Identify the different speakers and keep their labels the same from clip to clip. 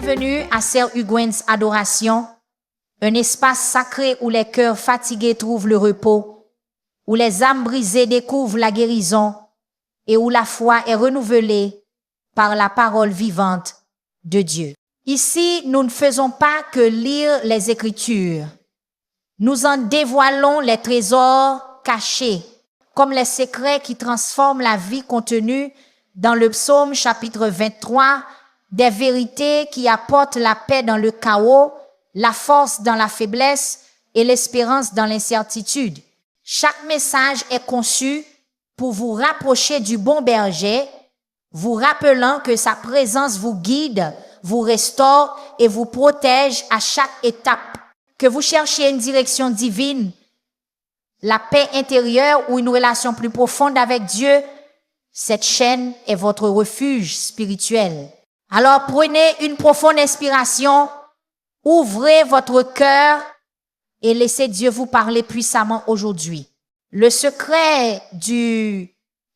Speaker 1: bienvenue à Sœur Hugouin's Adoration, un espace sacré où les cœurs fatigués trouvent le repos, où les âmes brisées découvrent la guérison et où la foi est renouvelée par la parole vivante de Dieu. Ici, nous ne faisons pas que lire les Écritures. Nous en dévoilons les trésors cachés, comme les secrets qui transforment la vie contenus dans le psaume chapitre 23, des vérités qui apportent la paix dans le chaos, la force dans la faiblesse et l'espérance dans l'incertitude. Chaque message est conçu pour vous rapprocher du bon berger, vous rappelant que sa présence vous guide, vous restaure et vous protège à chaque étape. Que vous cherchiez une direction divine, la paix intérieure ou une relation plus profonde avec Dieu, cette chaîne est votre refuge spirituel. Alors prenez une profonde inspiration, ouvrez votre cœur et laissez Dieu vous parler puissamment aujourd'hui. Le secret du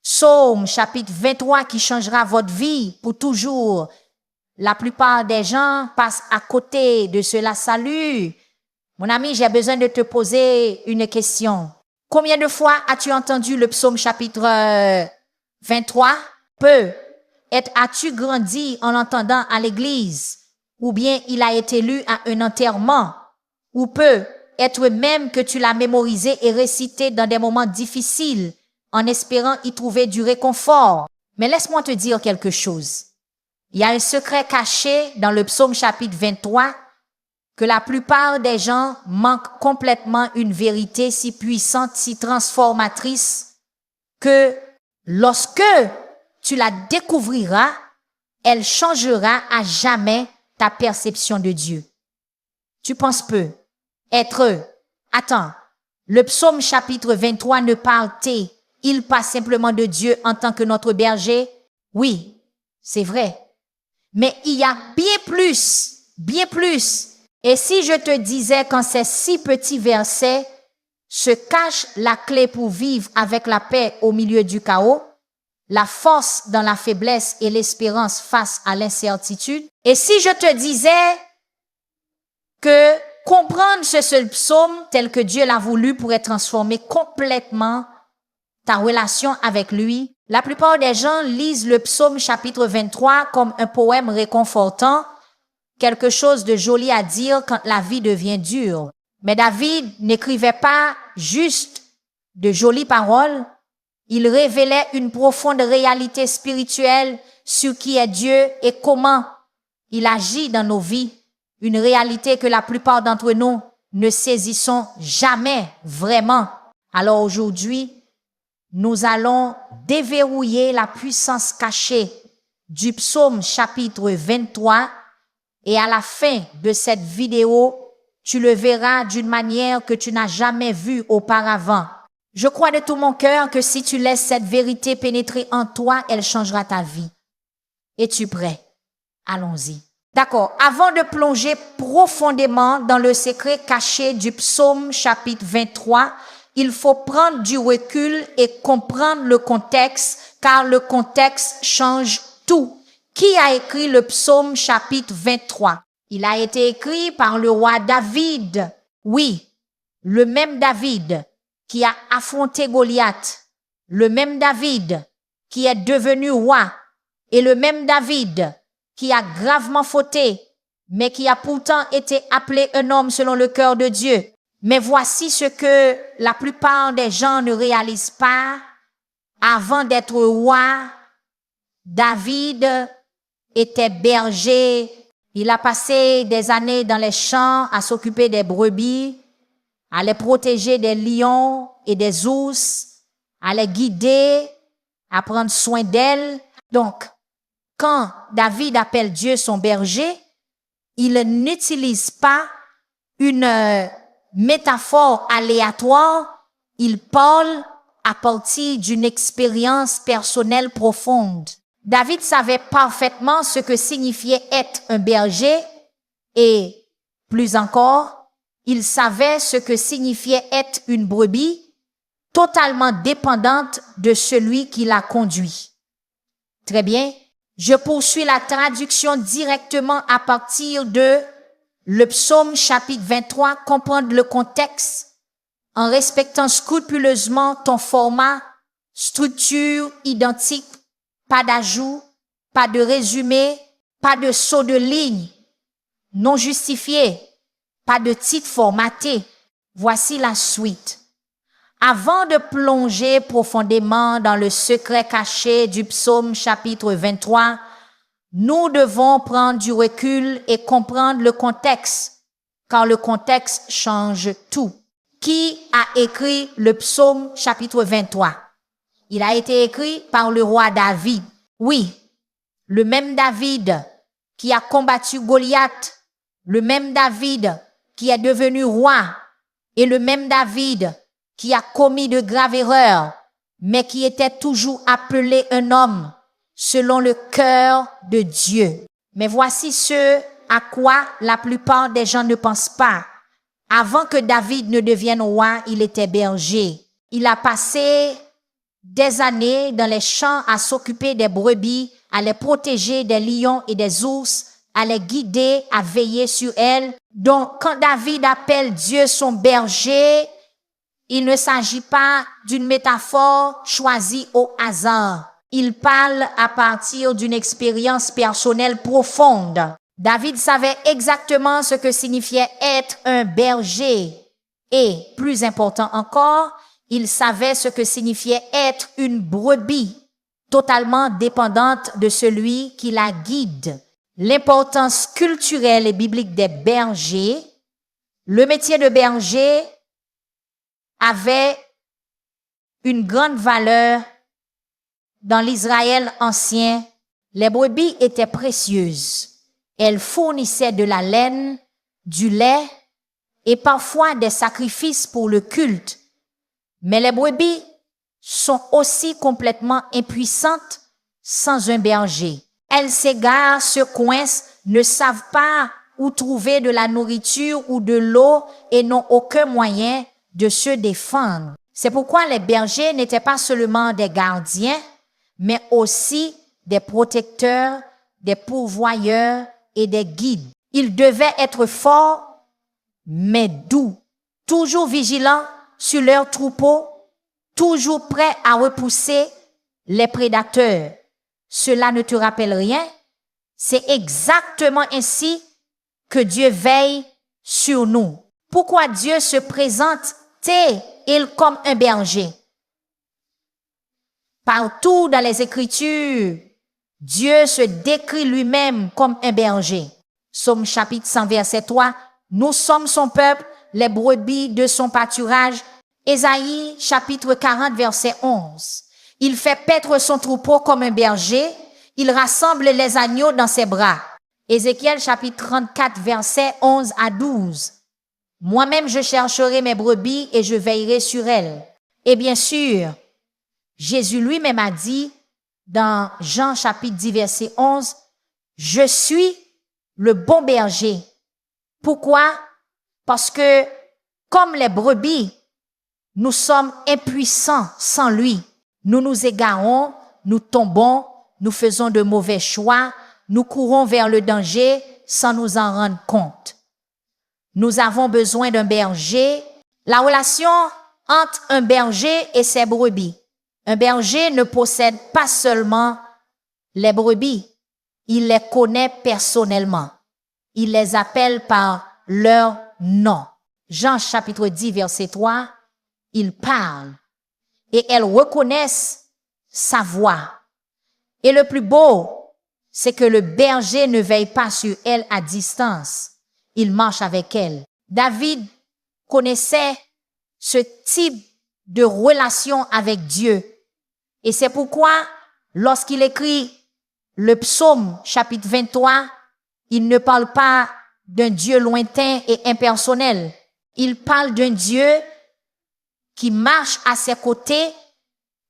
Speaker 1: psaume chapitre 23 qui changera votre vie pour toujours. La plupart des gens passent à côté de cela. Salut! Mon ami, j'ai besoin de te poser une question. Combien de fois as-tu entendu le psaume chapitre 23? Peu. As-tu grandi en l'entendant à l'église? Ou bien il a été lu à un enterrement? Ou peu. Être même que tu l'as mémorisé et récité dans des moments difficiles en espérant y trouver du réconfort. Mais laisse-moi te dire quelque chose. Il y a un secret caché dans le psaume chapitre 23 que la plupart des gens manquent complètement une vérité si puissante, si transformatrice que lorsque tu la découvriras, elle changera à jamais ta perception de Dieu. Tu penses peu. Attends, le psaume chapitre 23 ne parle-t-il il pas simplement de Dieu en tant que notre berger? Oui, c'est vrai. Mais il y a bien plus. Et si je te disais qu'en ces 6 petits versets se cache la clé pour vivre avec la paix au milieu du chaos, la force dans la faiblesse et l'espérance face à l'incertitude? Et si je te disais que comprendre ce seul psaume tel que Dieu l'a voulu pourrait transformer complètement ta relation avec lui? La plupart des gens lisent le psaume chapitre 23 comme un poème réconfortant, quelque chose de joli à dire quand la vie devient dure. Mais David n'écrivait pas juste de jolies paroles, il révélait une profonde réalité spirituelle sur qui est Dieu et comment il agit dans nos vies, une réalité que la plupart d'entre nous ne saisissons jamais vraiment. Alors aujourd'hui, nous allons déverrouiller la puissance cachée du psaume chapitre 23 et à la fin de cette vidéo, tu le verras d'une manière que tu n'as jamais vue auparavant. Je crois de tout mon cœur que si tu laisses cette vérité pénétrer en toi, elle changera ta vie. Es-tu prêt? Allons-y. D'accord. Avant de plonger profondément dans le secret caché du psaume chapitre 23, il faut prendre du recul et comprendre le contexte, car le contexte change tout. Qui a écrit le psaume chapitre 23? Il a été écrit par le roi David. Oui, le même David qui a affronté Goliath, le même David qui est devenu roi et le même David qui a gravement fauté, mais qui a pourtant été appelé un homme selon le cœur de Dieu. Mais voici ce que la plupart des gens ne réalisent pas. Avant d'être roi, David était berger. Il a passé des années dans les champs à s'occuper des brebis, à les protéger des lions et des ours, à les guider, à prendre soin d'elles. Donc, quand David appelle Dieu son berger, il n'utilise pas une métaphore aléatoire, il parle à partir d'une expérience personnelle profonde. David savait parfaitement ce que signifiait être un berger et, plus encore, il savait ce que signifiait être une brebis totalement dépendante de celui qui l'a conduit. Très bien. Je poursuis la traduction directement à partir de le psaume chapitre 23, comprendre le contexte en respectant scrupuleusement ton format, structure identique, pas d'ajout, pas de résumé, pas de saut de ligne, non justifié, pas de titre formaté. Voici la suite. Avant de plonger profondément dans le secret caché du psaume chapitre 23, nous devons prendre du recul et comprendre le contexte, car le contexte change tout. Qui a écrit le psaume chapitre 23? Il a été écrit par le roi David. Oui, le même David qui a combattu Goliath, le même David qui est devenu roi, et le même David qui a commis de graves erreurs, mais qui était toujours appelé un homme selon le cœur de Dieu. Mais voici ce à quoi la plupart des gens ne pensent pas. Avant que David ne devienne roi, il était berger. Il a passé des années dans les champs à s'occuper des brebis, à les protéger des lions et des ours, à les guider, à veiller sur elles. Donc, quand David appelle Dieu son berger, il ne s'agit pas d'une métaphore choisie au hasard. Il parle à partir d'une expérience personnelle profonde. David savait exactement ce que signifiait être un berger. Et, plus important encore, il savait ce que signifiait être une brebis, totalement dépendante de celui qui la guide. L'importance culturelle et biblique des bergers, le métier de berger avait une grande valeur dans l'Israël ancien. Les brebis étaient précieuses. Elles fournissaient de la laine, du lait et parfois des sacrifices pour le culte. Mais les brebis sont aussi complètement impuissantes sans un berger. Elles s'égarent, se coincent, ne savent pas où trouver de la nourriture ou de l'eau et n'ont aucun moyen de se défendre. C'est pourquoi les bergers n'étaient pas seulement des gardiens, mais aussi des protecteurs, des pourvoyeurs et des guides. Ils devaient être forts, mais doux, toujours vigilants sur leurs troupeaux, toujours prêts à repousser les prédateurs. Cela ne te rappelle rien? C'est exactement ainsi que Dieu veille sur nous. Pourquoi Dieu se présente-t-il comme un berger? Partout dans les Écritures, Dieu se décrit lui-même comme un berger. Psaume chapitre 100 verset 3, nous sommes son peuple, les brebis de son pâturage. Ésaïe chapitre 40 verset 11. Il fait paître son troupeau comme un berger, il rassemble les agneaux dans ses bras. Ézéchiel chapitre 34 verset 11 à 12. Moi-même je chercherai mes brebis et je veillerai sur elles. Et bien sûr, Jésus lui-même a dit dans Jean chapitre 10 verset 11, je suis le bon berger. Pourquoi? Parce que comme les brebis, nous sommes impuissants sans lui. Nous nous égarons, nous tombons, nous faisons de mauvais choix, nous courons vers le danger sans nous en rendre compte. Nous avons besoin d'un berger. La relation entre un berger et ses brebis. Un berger ne possède pas seulement les brebis, il les connaît personnellement. Il les appelle par leur nom. Jean chapitre 10 verset 3, il parle et elles reconnaissent sa voix. Et le plus beau, c'est que le berger ne veille pas sur elles à distance. Il marche avec elles. David connaissait ce type de relation avec Dieu. Et c'est pourquoi, lorsqu'il écrit le psaume chapitre 23, il ne parle pas d'un Dieu lointain et impersonnel. Il parle d'un Dieu qui marche à ses côtés,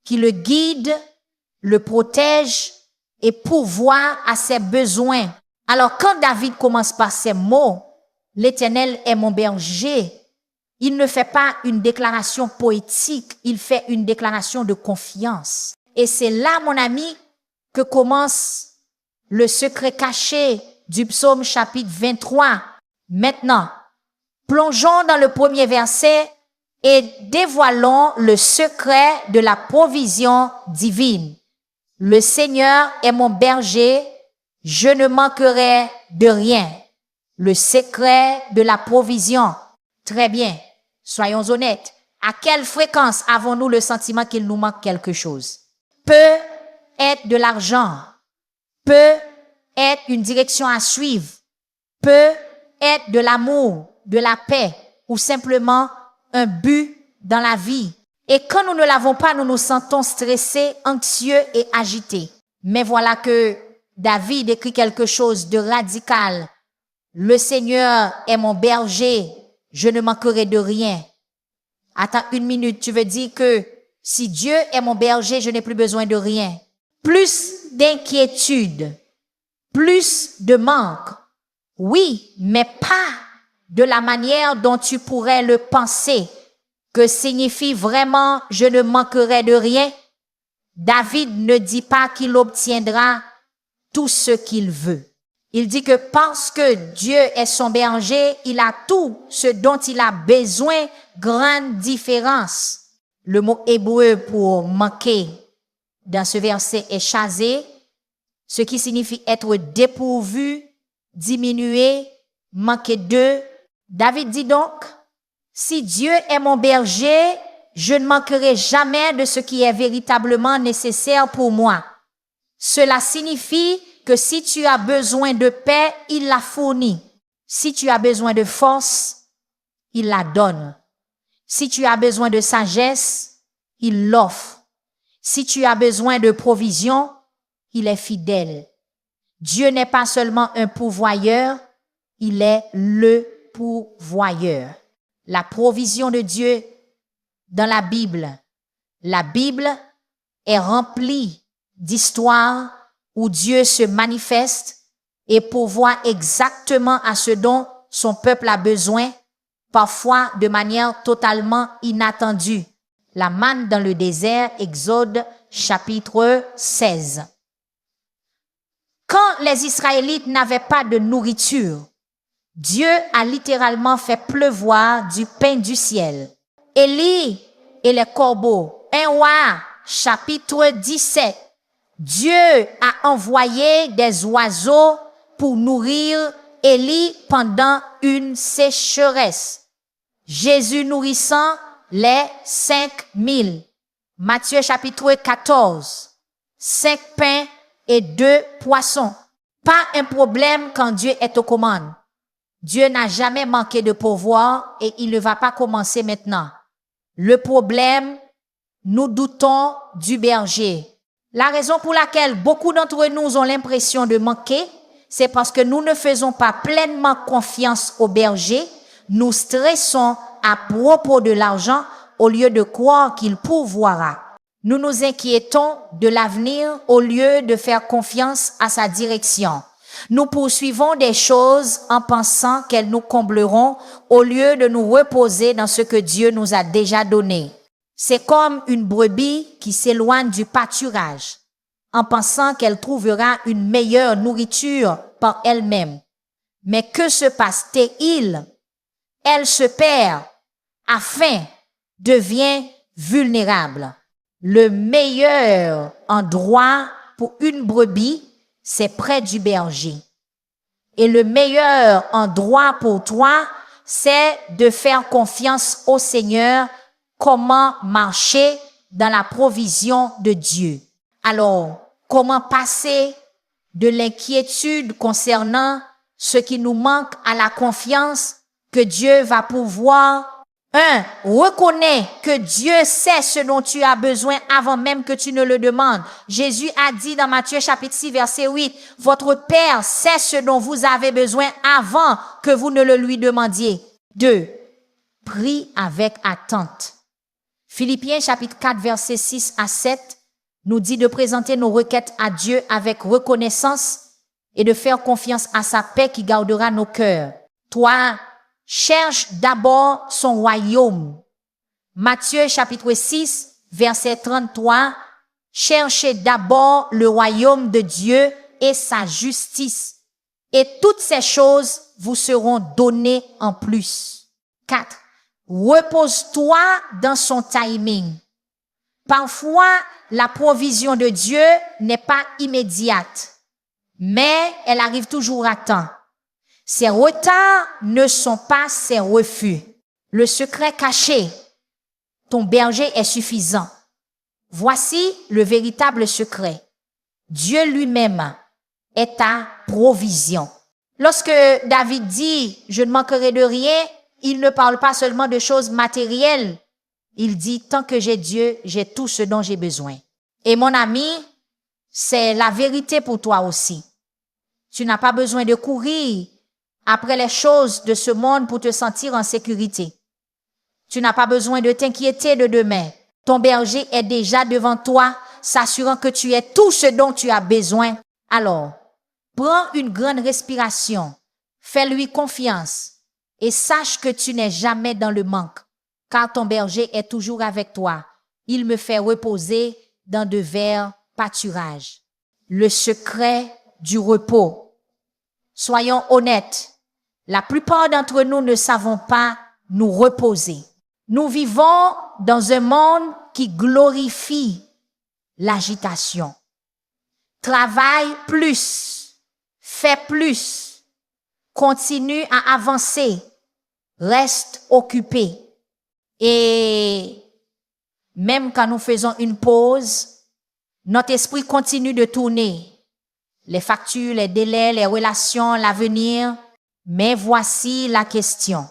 Speaker 1: qui le guide, le protège et pourvoit à ses besoins. Alors quand David commence par ces mots, l'Éternel est mon berger, il ne fait pas une déclaration poétique, il fait une déclaration de confiance. Et c'est là, mon ami, que commence le secret caché du psaume chapitre 23. Maintenant, plongeons dans le premier verset et dévoilons le secret de la provision divine. Le Seigneur est mon berger, je ne manquerai de rien. Le secret de la provision. Très bien, soyons honnêtes. À quelle fréquence avons-nous le sentiment qu'il nous manque quelque chose? Peut être de l'argent, peut être une direction à suivre, peut être de l'amour, de la paix ou simplement un but dans la vie. Et quand nous ne l'avons pas, nous nous sentons stressés, anxieux et agités. Mais voilà que David écrit quelque chose de radical. Le Seigneur est mon berger, je ne manquerai de rien. Attends une minute, tu veux dire que si Dieu est mon berger, je n'ai plus besoin de rien. Plus d'inquiétude, plus de manque. Oui, mais pas de la manière dont tu pourrais le penser, que signifie vraiment je ne manquerai de rien. David ne dit pas qu'il obtiendra tout ce qu'il veut. Il dit que parce que Dieu est son berger, il a tout ce dont il a besoin, grande différence. Le mot hébreu pour manquer dans ce verset est chasé, ce qui signifie être dépourvu, diminué, manquer de. David dit donc, si Dieu est mon berger, je ne manquerai jamais de ce qui est véritablement nécessaire pour moi. Cela signifie que si tu as besoin de paix, il la fournit. Si tu as besoin de force, il la donne. Si tu as besoin de sagesse, il l'offre. Si tu as besoin de provision, il est fidèle. Dieu n'est pas seulement un pourvoyeur, il est le pourvoyeur. La provision de Dieu dans la Bible est remplie d'histoires où Dieu se manifeste et pourvoit exactement à ce dont son peuple a besoin, parfois de manière totalement inattendue. La manne dans le désert, Exode chapitre 16. Quand les Israélites n'avaient pas de nourriture, Dieu a littéralement fait pleuvoir du pain du ciel. Élie et les corbeaux, 1 Roi chapitre 17. Dieu a envoyé des oiseaux pour nourrir Élie pendant une sécheresse. Jésus nourrissant les 5000. Matthieu chapitre 14. 5 pains et 2 poissons. Pas un problème quand Dieu est aux commandes. Dieu n'a jamais manqué de pourvoir et il ne va pas commencer maintenant. Le problème, nous doutons du berger. La raison pour laquelle beaucoup d'entre nous ont l'impression de manquer, c'est parce que nous ne faisons pas pleinement confiance au berger. Nous stressons à propos de l'argent au lieu de croire qu'il pourvoira. Nous nous inquiétons de l'avenir au lieu de faire confiance à sa direction. Nous poursuivons des choses en pensant qu'elles nous combleront au lieu de nous reposer dans ce que Dieu nous a déjà donné. C'est comme une brebis qui s'éloigne du pâturage en pensant qu'elle trouvera une meilleure nourriture par elle-même. Mais que se passe-t-il? Elle se perd, a faim, devient vulnérable. Le meilleur endroit pour une brebis, c'est près du berger. Et le meilleur endroit pour toi, c'est de faire confiance au Seigneur. Comment marcher dans la provision de Dieu. Alors, comment passer de l'inquiétude concernant ce qui nous manque à la confiance que Dieu va pouvoir? 1. Reconnais que Dieu sait ce dont tu as besoin avant même que tu ne le demandes. Jésus a dit dans Matthieu chapitre 6 verset 8, « Votre Père sait ce dont vous avez besoin avant que vous ne le lui demandiez. » 2. Prie avec attente. Philippiens chapitre 4 verset 6 à 7 nous dit de présenter nos requêtes à Dieu avec reconnaissance et de faire confiance à sa paix qui gardera nos cœurs. 3. Cherche d'abord son royaume. Matthieu chapitre 6 verset 33. Cherchez d'abord le royaume de Dieu et sa justice. Et toutes ces choses vous seront données en plus. 4. Repose-toi dans son timing. Parfois, la provision de Dieu n'est pas immédiate, mais elle arrive toujours à temps. Ses retards ne sont pas ses refus. Le secret caché, ton berger est suffisant. Voici le véritable secret. Dieu lui-même est ta provision. Lorsque David dit « je ne manquerai de rien », il ne parle pas seulement de choses matérielles. Il dit « tant que j'ai Dieu, j'ai tout ce dont j'ai besoin ». Et mon ami, c'est la vérité pour toi aussi. Tu n'as pas besoin de courir après les choses de ce monde pour te sentir en sécurité. Tu n'as pas besoin de t'inquiéter de demain. Ton berger est déjà devant toi, s'assurant que tu es tout ce dont tu as besoin. Alors, prends une grande respiration, fais-lui confiance et sache que tu n'es jamais dans le manque, car ton berger est toujours avec toi. Il me fait reposer dans de verts pâturages. Le secret du repos. Soyons honnêtes, la plupart d'entre nous ne savons pas nous reposer. Nous vivons dans un monde qui glorifie l'agitation. Travaille plus, fais plus, continue à avancer, reste occupé. Et même quand nous faisons une pause, notre esprit continue de tourner. Les factures, les délais, les relations, l'avenir. Mais voici la question.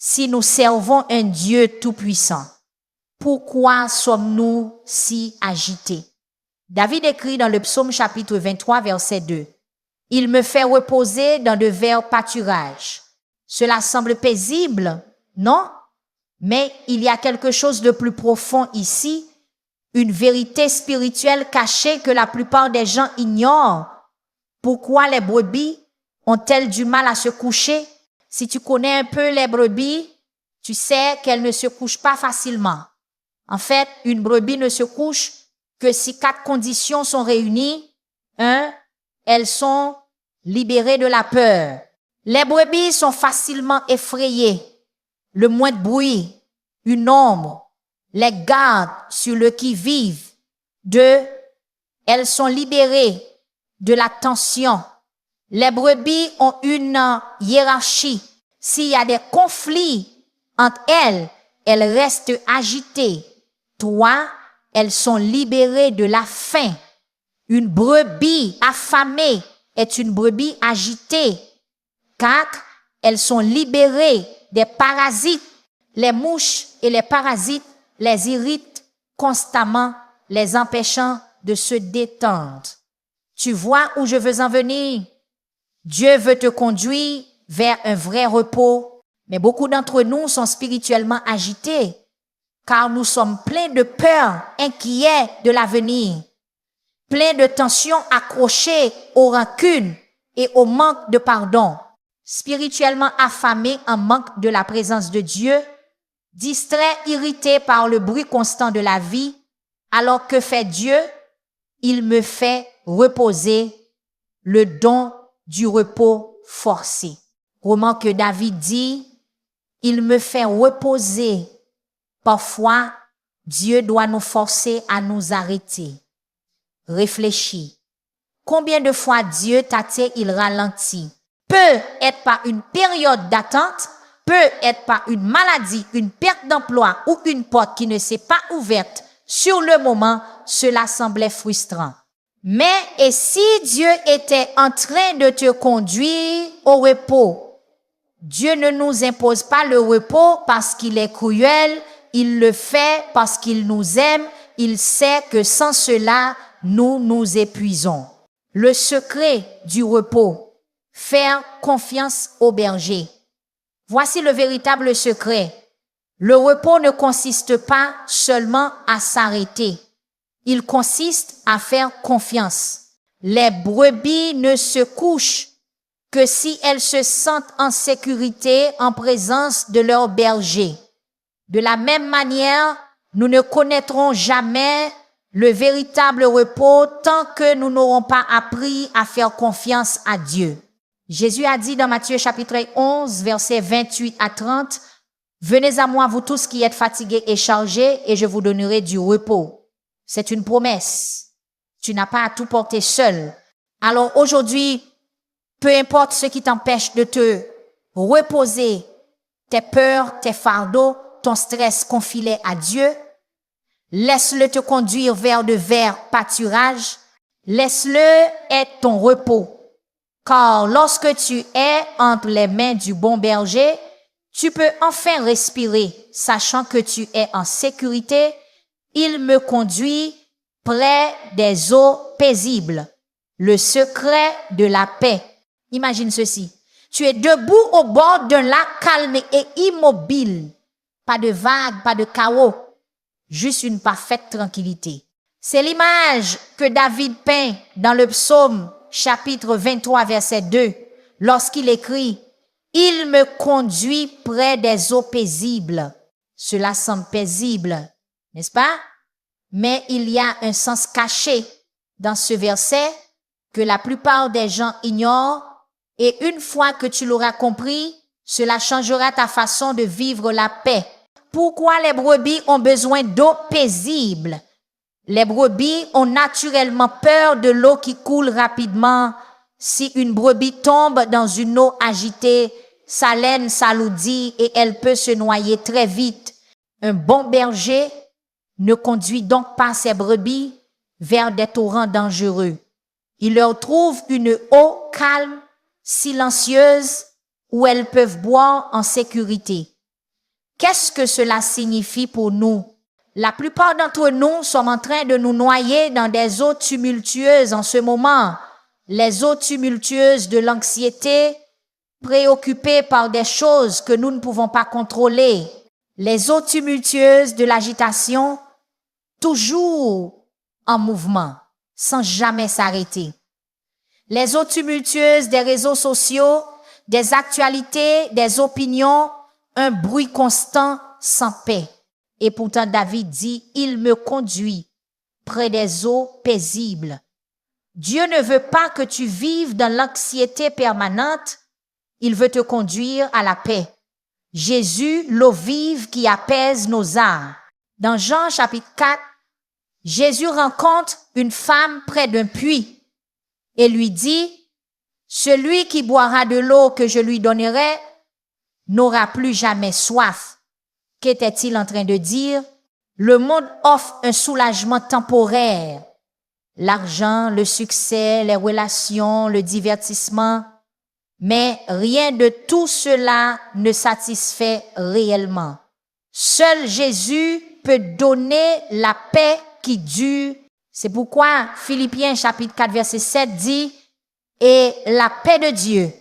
Speaker 1: Si nous servons un Dieu tout-puissant, pourquoi sommes-nous si agités? David écrit dans le psaume chapitre 23, verset 2. « Il me fait reposer dans de verts pâturages. » Cela semble paisible, non? Mais il y a quelque chose de plus profond ici, une vérité spirituelle cachée que la plupart des gens ignorent. Pourquoi les brebis ont-elles du mal à se coucher? Si tu connais un peu les brebis, tu sais qu'elles ne se couchent pas facilement. En fait, une brebis ne se couche que si 4 conditions sont réunies. 1. Elles sont libérées de la peur. Les brebis sont facilement effrayées. Le moins de bruit, une ombre, les garde sur le qui-vive. 2. Elles sont libérées de la tension. Les brebis ont une hiérarchie. S'il y a des conflits entre elles, elles restent agitées. 3. Elles sont libérées de la faim. Une brebis affamée est une brebis agitée. 4. Elles sont libérées des parasites. Les mouches et les parasites les irritent constamment, les empêchant de se détendre. Tu vois où je veux en venir? Dieu veut te conduire vers un vrai repos, mais beaucoup d'entre nous sont spirituellement agités, car nous sommes pleins de peur, inquiets de l'avenir, pleins de tensions accrochées aux rancunes et au manque de pardon, spirituellement affamés en manque de la présence de Dieu, distraits, irrités par le bruit constant de la vie. Alors que fait Dieu? Il me fait reposer, le don du repos forcé. Roman que David dit, il me fait reposer. Parfois, Dieu doit nous forcer à nous arrêter. Réfléchis. Combien de fois Dieu t'a dit il ralentit? Peut être par une période d'attente, peut être par une maladie, une perte d'emploi ou une porte qui ne s'est pas ouverte. Sur le moment, cela semblait frustrant. Mais et si Dieu était en train de te conduire au repos? Dieu ne nous impose pas le repos parce qu'il est cruel, il le fait parce qu'il nous aime, il sait que sans cela, nous nous épuisons. Le secret du repos, faire confiance au berger. Voici le véritable secret. Le repos ne consiste pas seulement à s'arrêter. Il consiste à faire confiance. Les brebis ne se couchent que si elles se sentent en sécurité en présence de leur berger. De la même manière, nous ne connaîtrons jamais le véritable repos tant que nous n'aurons pas appris à faire confiance à Dieu. Jésus a dit dans Matthieu chapitre 11, versets 28 à 30, « Venez à moi, vous tous qui êtes fatigués et chargés, et je vous donnerai du repos. » C'est une promesse. Tu n'as pas à tout porter seul. Alors aujourd'hui, peu importe ce qui t'empêche de te reposer, tes peurs, tes fardeaux, ton stress, confie-les à Dieu. Laisse-le te conduire vers de verts pâturages. Laisse-le être ton repos. Car lorsque tu es entre les mains du bon berger, tu peux enfin respirer, sachant que tu es en sécurité. Il me conduit près des eaux paisibles. Le secret de la paix. Imagine ceci. Tu es debout au bord d'un lac calme et immobile. Pas de vagues, pas de chaos. Juste une parfaite tranquillité. C'est l'image que David peint dans le psaume chapitre 23 verset 2 lorsqu'il écrit « Il me conduit près des eaux paisibles ». Cela semble paisible, n'est-ce pas? Mais il y a un sens caché dans ce verset que la plupart des gens ignorent et une fois que tu l'auras compris, cela changera ta façon de vivre la paix. Pourquoi les brebis ont besoin d'eau paisible? Les brebis ont naturellement peur de l'eau qui coule rapidement. Si une brebis tombe dans une eau agitée, sa laine s'alourdit et elle peut se noyer très vite. Un bon berger ne conduit donc pas ses brebis vers des torrents dangereux. Il leur trouve une eau calme, silencieuse, où elles peuvent boire en sécurité. Qu'est-ce que cela signifie pour nous? La plupart d'entre nous sommes en train de nous noyer dans des eaux tumultueuses en ce moment. Les eaux tumultueuses de l'anxiété, préoccupés par des choses que nous ne pouvons pas contrôler. Les eaux tumultueuses de l'agitation, toujours en mouvement, sans jamais s'arrêter. Les eaux tumultueuses des réseaux sociaux, des actualités, des opinions, un bruit constant sans paix. Et pourtant David dit, il me conduit près des eaux paisibles. Dieu ne veut pas que tu vives dans l'anxiété permanente, il veut te conduire à la paix. Jésus, l'eau vive qui apaise nos âmes. Dans Jean chapitre 4, Jésus rencontre une femme près d'un puits et lui dit, celui qui boira de l'eau que je lui donnerai n'aura plus jamais soif. Qu'était-il en train de dire? Le monde offre un soulagement temporaire. L'argent, le succès, les relations, le divertissement. Mais rien de tout cela ne satisfait réellement. Seul Jésus peut donner la paix qui dure. C'est pourquoi Philippiens chapitre 4 verset 7 dit « Et la paix de Dieu,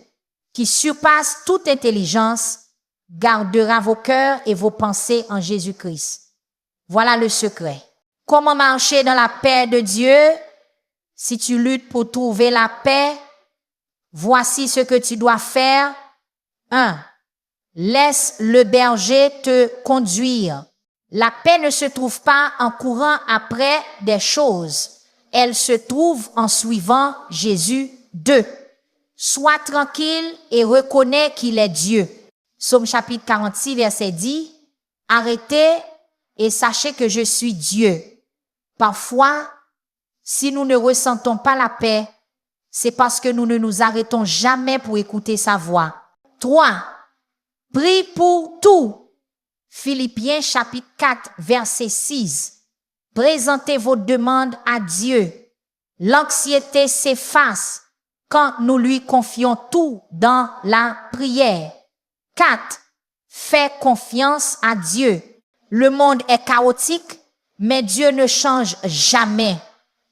Speaker 1: qui surpasse toute intelligence, gardera vos cœurs et vos pensées en Jésus-Christ. » Voilà le secret. Comment marcher dans la paix de Dieu? Si tu luttes pour trouver la paix, voici ce que tu dois faire. 1. Laisse le berger te conduire. La paix ne se trouve pas en courant après des choses. Elle se trouve en suivant Jésus. 2. Sois tranquille et reconnais qu'il est Dieu. Psaume chapitre 46, verset 10. Arrêtez et sachez que je suis Dieu. Parfois, si nous ne ressentons pas la paix, c'est parce que nous ne nous arrêtons jamais pour écouter sa voix. 3. Prie pour tout. Philippiens chapitre 4, verset 6. Présentez vos demandes à Dieu. L'anxiété s'efface quand nous lui confions tout dans la prière. 4. Fais confiance à Dieu. Le monde est chaotique, mais Dieu ne change jamais.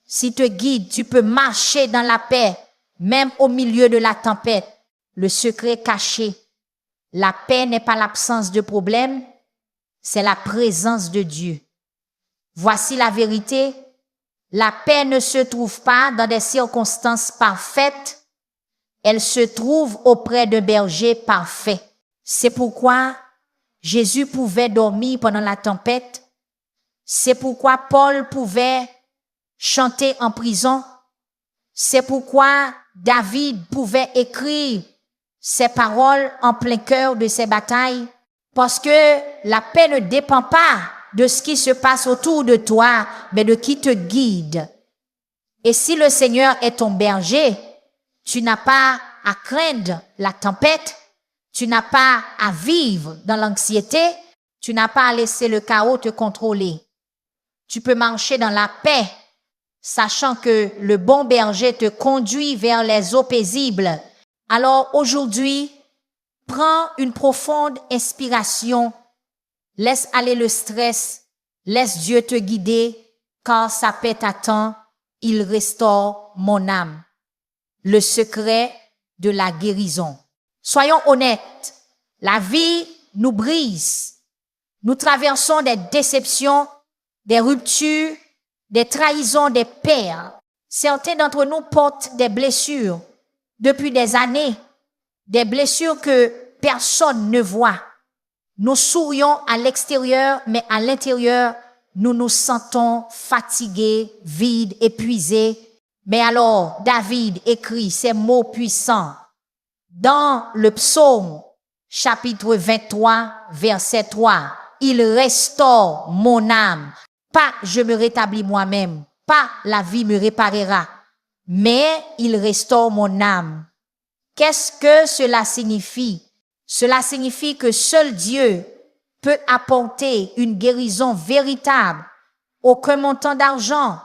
Speaker 1: S'il te guide, tu peux marcher dans la paix, même au milieu de la tempête. Le secret caché. La paix n'est pas l'absence de problème, c'est la présence de Dieu. Voici la vérité. La paix ne se trouve pas dans des circonstances parfaites. Elle se trouve auprès d'un berger parfait. C'est pourquoi Jésus pouvait dormir pendant la tempête. C'est pourquoi Paul pouvait chanté en prison. C'est pourquoi David pouvait écrire ses paroles en plein cœur de ses batailles, parce que la paix ne dépend pas de ce qui se passe autour de toi, mais de qui te guide. Et si le Seigneur est ton berger, tu n'as pas à craindre la tempête, tu n'as pas à vivre dans l'anxiété, tu n'as pas à laisser le chaos te contrôler. Tu peux marcher dans la paix, sachant que le bon berger te conduit vers les eaux paisibles. Alors aujourd'hui, prends une profonde inspiration, laisse aller le stress, laisse Dieu te guider, car sa paix t'attend, il restaure mon âme. Le secret de la guérison. Soyons honnêtes, la vie nous brise. Nous traversons des déceptions, des ruptures, des trahisons, des pertes. Certains d'entre nous portent des blessures depuis des années, des blessures que personne ne voit. Nous sourions à l'extérieur, mais à l'intérieur, nous nous sentons fatigués, vides, épuisés. Mais alors, David écrit ces mots puissants dans le psaume, chapitre 23, verset 3. Il restaure mon âme. Pas je me rétablis moi-même, pas la vie me réparera, mais il restaure mon âme. Qu'est-ce que cela signifie? Cela signifie que seul Dieu peut apporter une guérison véritable. Aucun montant d'argent,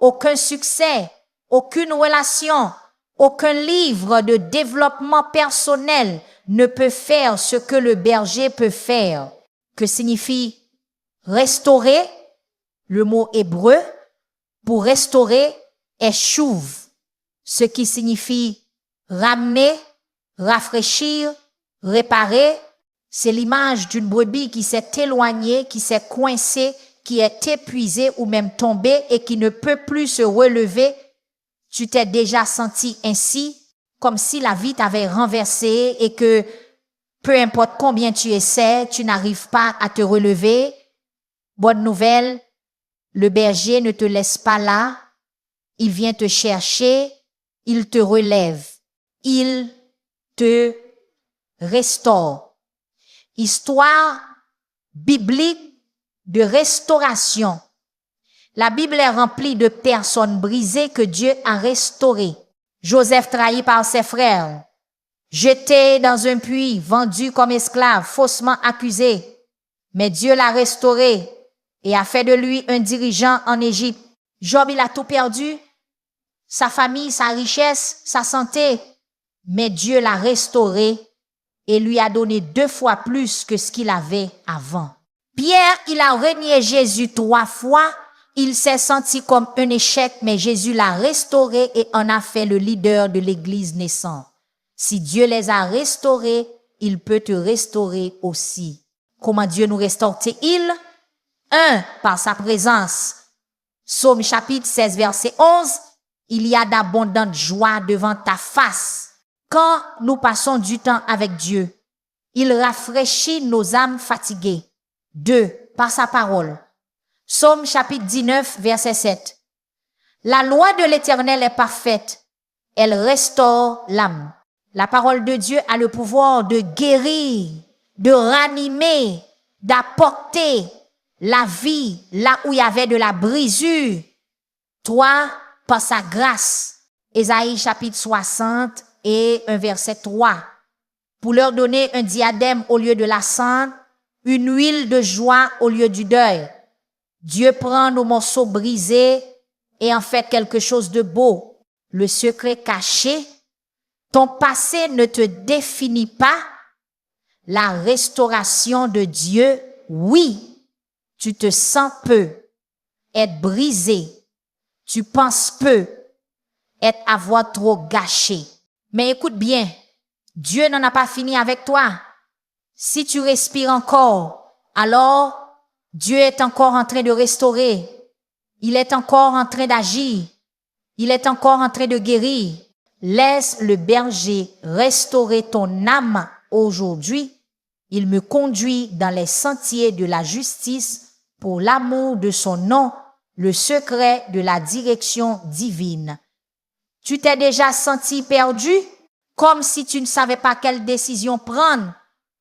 Speaker 1: aucun succès, aucune relation, aucun livre de développement personnel ne peut faire ce que le berger peut faire. Que signifie restaurer? Le mot hébreu pour restaurer est chouv, ce qui signifie ramener, rafraîchir, réparer. C'est l'image d'une brebis qui s'est éloignée, qui s'est coincée, qui est épuisée ou même tombée et qui ne peut plus se relever. Tu t'es déjà senti ainsi, comme si la vie t'avait renversé et que peu importe combien tu essaies, tu n'arrives pas à te relever. Bonne nouvelle, le berger ne te laisse pas là. Il vient te chercher, il te relève, il te restaure. Histoire biblique de restauration. La Bible est remplie de personnes brisées que Dieu a restaurées. Joseph trahi par ses frères, jeté dans un puits, vendu comme esclave, faussement accusé. Mais Dieu l'a restauré et a fait de lui un dirigeant en Égypte. Job, il a tout perdu, sa famille, sa richesse, sa santé. Mais Dieu l'a restauré et lui a donné 2 fois plus que ce qu'il avait avant. Pierre, il a renié Jésus 3 fois. Il s'est senti comme un échec, mais Jésus l'a restauré et en a fait le leader de l'église naissante. Si Dieu les a restaurés, il peut te restaurer aussi. Comment Dieu nous restaure-t-il? 1. Par sa présence. Psaume chapitre 16, verset 11. Il y a d'abondantes joies devant ta face. Quand nous passons du temps avec Dieu, il rafraîchit nos âmes fatiguées. 2. Par sa parole. Psaume chapitre 19, verset 7. La loi de l'Éternel est parfaite. Elle restaure l'âme. La parole de Dieu a le pouvoir de guérir, de ranimer, d'apporter la vie là où il y avait de la brisure. 3. Par sa grâce. Ésaïe chapitre 60 et un verset 3. Pour leur donner un diadème au lieu de la cendre, une huile de joie au lieu du deuil. Dieu prend nos morceaux brisés et en fait quelque chose de beau. Le secret caché, ton passé ne te définit pas. La restauration de Dieu, oui, tu te sens peu, être brisé, tu penses peu, être avoir trop gâché. Mais écoute bien, Dieu n'en a pas fini avec toi. Si tu respires encore, alors Dieu est encore en train de restaurer. Il est encore en train d'agir. Il est encore en train de guérir. Laisse le berger restaurer ton âme aujourd'hui. Il me conduit dans les sentiers de la justice pour l'amour de son nom. le secret de la direction divine. Tu t'es déjà senti perdu, comme si tu ne savais pas quelle décision prendre,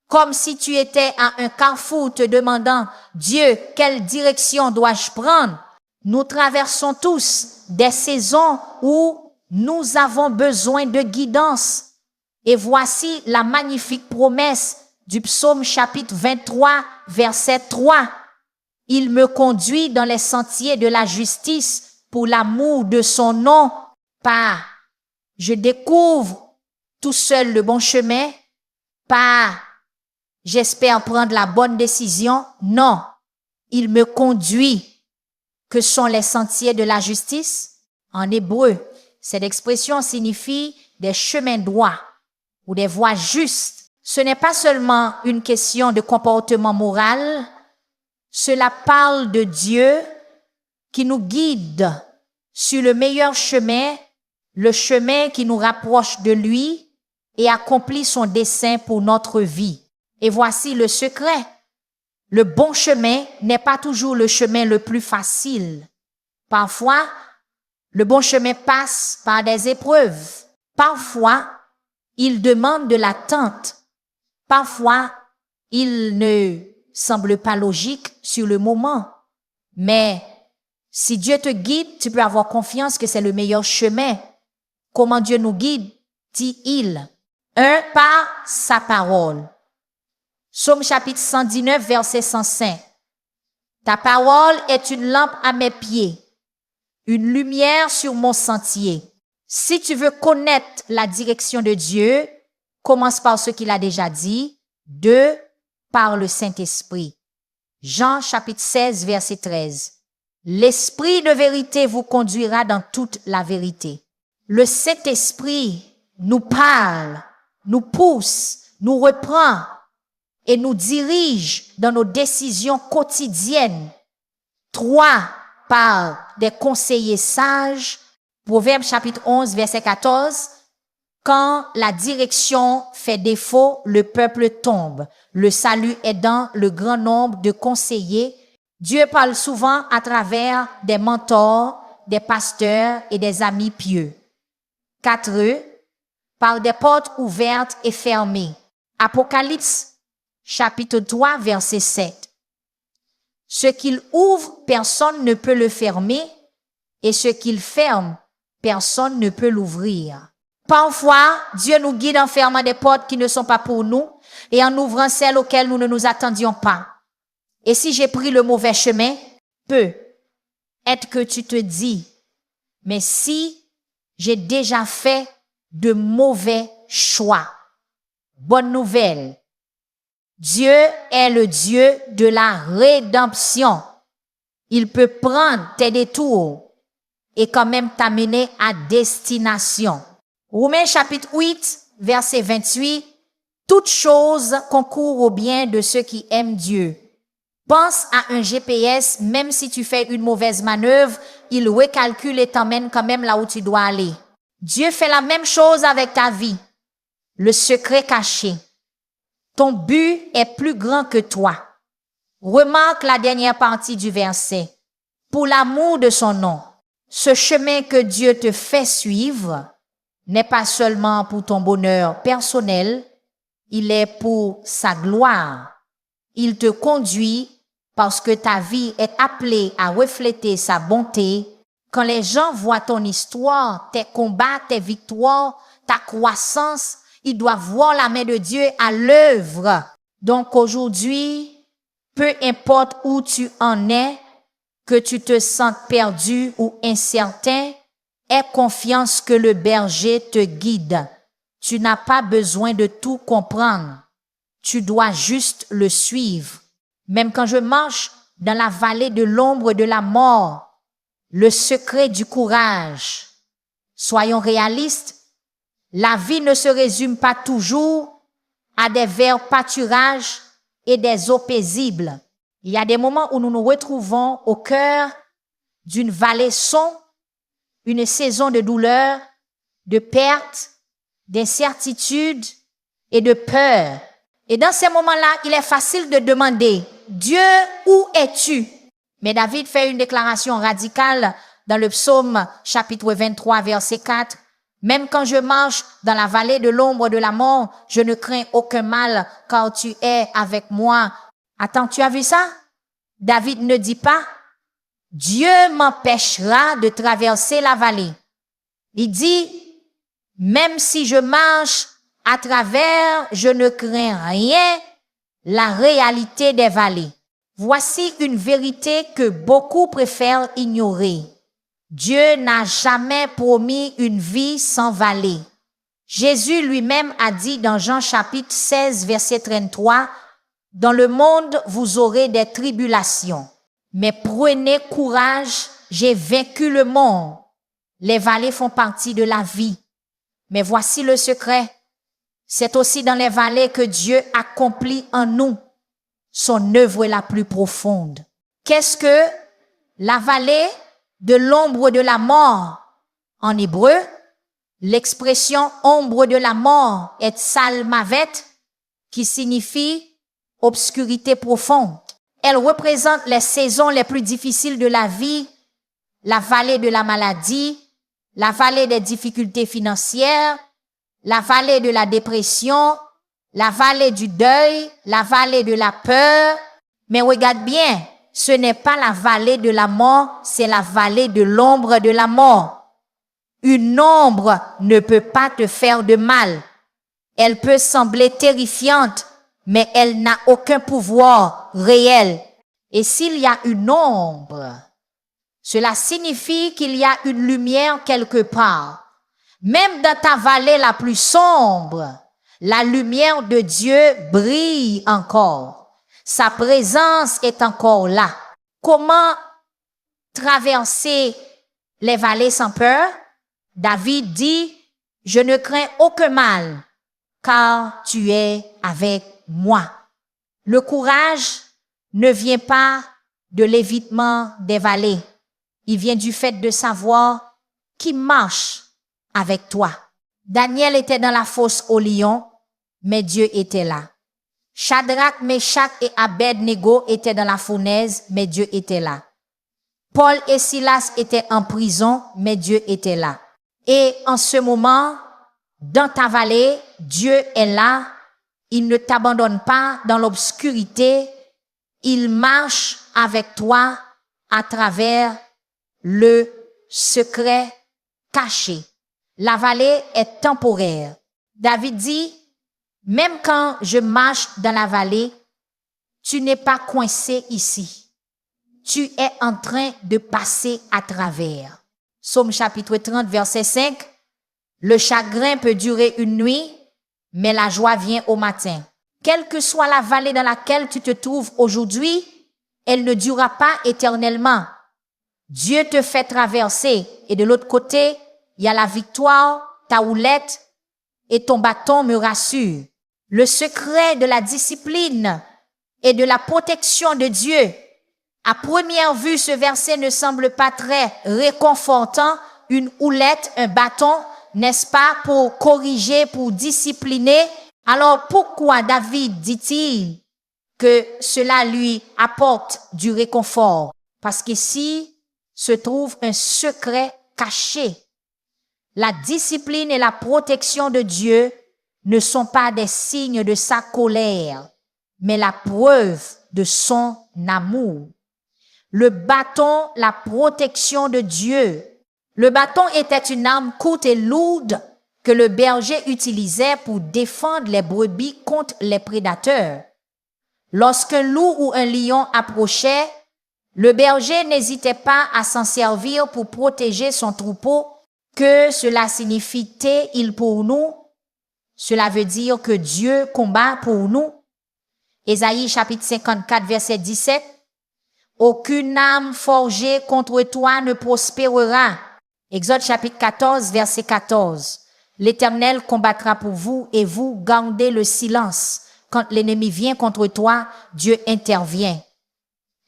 Speaker 1: comme si tu étais à un carrefour te demandant, Dieu, quelle direction dois-je prendre? Nous traversons tous des saisons où nous avons besoin de guidance. Et voici la magnifique promesse du psaume chapitre 23, verset 3. Il me conduit dans les sentiers de la justice pour l'amour de son nom. Pas, je découvre tout seul le bon chemin. Pas, j'espère prendre la bonne décision. Non, il me conduit. Que sont les sentiers de la justice? En hébreu, cette expression signifie des chemins droits ou des voies justes. Ce n'est pas seulement une question de comportement moral, cela parle de Dieu qui nous guide sur le meilleur chemin, le chemin qui nous rapproche de lui et accomplit son dessein pour notre vie. Et voici le secret. Le bon chemin n'est pas toujours le chemin le plus facile. Parfois, le bon chemin passe par des épreuves. Parfois, il demande de l'attente. Parfois, il ne semble pas logique sur le moment. Mais si Dieu te guide, tu peux avoir confiance que c'est le meilleur chemin. Comment Dieu nous guide? Dit-il. Par sa parole. Psaume chapitre 119, verset 105. Ta parole est une lampe à mes pieds, une lumière sur mon sentier. Si tu veux connaître la direction de Dieu, commence par ce qu'il a déjà dit. 2, par le Saint-Esprit. Jean chapitre 16, verset 13. L'Esprit de vérité vous conduira dans toute la vérité. Le Saint-Esprit nous parle, nous pousse, nous reprend et nous dirige dans nos décisions quotidiennes. 3, par des conseillers sages. Proverbe chapitre 11, verset 14. Quand la direction fait défaut, le peuple tombe. Le salut est dans le grand nombre de conseillers. Dieu parle souvent à travers des mentors, des pasteurs et des amis pieux. 4, par des portes ouvertes et fermées. Apocalypse chapitre 3, verset 7. Ce qu'il ouvre, personne ne peut le fermer, et ce qu'il ferme, personne ne peut l'ouvrir. Parfois, Dieu nous guide en fermant des portes qui ne sont pas pour nous et en ouvrant celles auxquelles nous ne nous attendions pas. Et si j'ai pris le mauvais chemin, peut être que tu te dis, mais si j'ai déjà fait de mauvais choix, bonne nouvelle, Dieu est le Dieu de la rédemption. Il peut prendre tes détours et quand même t'amener à destination. Romains chapitre 8, verset 28. Toute chose concourt au bien de ceux qui aiment Dieu. Pense à un GPS, même si tu fais une mauvaise manœuvre, il recalcule et t'emmène quand même là où tu dois aller. Dieu fait la même chose avec ta vie. Le secret caché. Ton but est plus grand que toi. Remarque la dernière partie du verset. Pour l'amour de son nom, ce chemin que Dieu te fait suivre n'est pas seulement pour ton bonheur personnel, il est pour sa gloire. Il te conduit parce que ta vie est appelée à refléter sa bonté. Quand les gens voient ton histoire, tes combats, tes victoires, ta croissance, ils doivent voir la main de Dieu à l'œuvre. Donc aujourd'hui, peu importe où tu en es, que tu te sentes perdu ou incertain, aie confiance que le berger te guide. Tu n'as pas besoin de tout comprendre. Tu dois juste le suivre. Même quand je marche dans la vallée de l'ombre de la mort, le secret du courage. Soyons réalistes. La vie ne se résume pas toujours à des verts pâturages et des eaux paisibles. Il y a des moments où nous nous retrouvons au cœur d'une vallée sombre, une saison de douleur, de perte, d'incertitude et de peur. Et dans ces moments-là, il est facile de demander, Dieu, où es-tu? Mais David fait une déclaration radicale dans le psaume chapitre 23, verset 4. Même quand je marche dans la vallée de l'ombre de la mort, je ne crains aucun mal car tu es avec moi. Attends, tu as vu ça? David ne dit pas, Dieu m'empêchera de traverser la vallée. Il dit, même si je marche à travers, je ne crains rien, la réalité des vallées. Voici une vérité que beaucoup préfèrent ignorer. Dieu n'a jamais promis une vie sans vallée. Jésus lui-même a dit dans Jean chapitre 16, verset 33, « Dans le monde, vous aurez des tribulations, mais prenez courage, j'ai vaincu le monde. » Les vallées font partie de la vie. Mais voici le secret. C'est aussi dans les vallées que Dieu accomplit en nous son œuvre la plus profonde. Qu'est-ce que la vallée de l'ombre de la mort? En hébreu, l'expression ombre de la mort est salmavet, qui signifie obscurité profonde. Elle représente les saisons les plus difficiles de la vie, la vallée de la maladie, la vallée des difficultés financières, la vallée de la dépression, la vallée du deuil, la vallée de la peur. Mais regarde bien, ce n'est pas la vallée de la mort, c'est la vallée de l'ombre de la mort. Une ombre ne peut pas te faire de mal. Elle peut sembler terrifiante, mais elle n'a aucun pouvoir réel. Et s'il y a une ombre, cela signifie qu'il y a une lumière quelque part. Même dans ta vallée la plus sombre, la lumière de Dieu brille encore. Sa présence est encore là. Comment traverser les vallées sans peur? David dit, « Je ne crains aucun mal, car tu es avec moi. » Le courage ne vient pas de l'évitement des vallées. Il vient du fait de savoir qui marche avec toi. Daniel était dans la fosse au lion, mais Dieu était là. Shadrach, Meshach et Abed-Nego étaient dans la fournaise, mais Dieu était là. Paul et Silas étaient en prison, mais Dieu était là. Et en ce moment, dans ta vallée, Dieu est là. Il ne t'abandonne pas dans l'obscurité. Il marche avec toi à travers le secret caché. La vallée est temporaire. David dit, même quand je marche dans la vallée, tu n'es pas coincé ici. Tu es en train de passer à travers. Psaume chapitre 30, verset 5. Le chagrin peut durer une nuit, mais la joie vient au matin. Quelle que soit la vallée dans laquelle tu te trouves aujourd'hui, elle ne durera pas éternellement. Dieu te fait traverser et de l'autre côté, il y a la victoire, ta houlette et ton bâton me rassure. Le secret de la discipline et de la protection de Dieu. À première vue, ce verset ne semble pas très réconfortant. Une houlette, un bâton, n'est-ce pas, pour corriger, pour discipliner. Alors pourquoi David dit-il que cela lui apporte du réconfort? Parce qu'ici se trouve un secret caché. La discipline et la protection de Dieu ne sont pas des signes de sa colère, mais la preuve de son amour. Le bâton, la protection de Dieu. Le bâton était une arme courte et lourde que le berger utilisait pour défendre les brebis contre les prédateurs. Lorsqu'un loup ou un lion approchait, le berger n'hésitait pas à s'en servir pour protéger son troupeau. Que cela signifie-t-il pour nous? Cela veut dire que Dieu combat pour nous. Ésaïe chapitre 54, verset 17. Aucune âme forgée contre toi ne prospérera. Exode chapitre 14, verset 14. L'Éternel combattra pour vous et vous gardez le silence. Quand l'ennemi vient contre toi, Dieu intervient.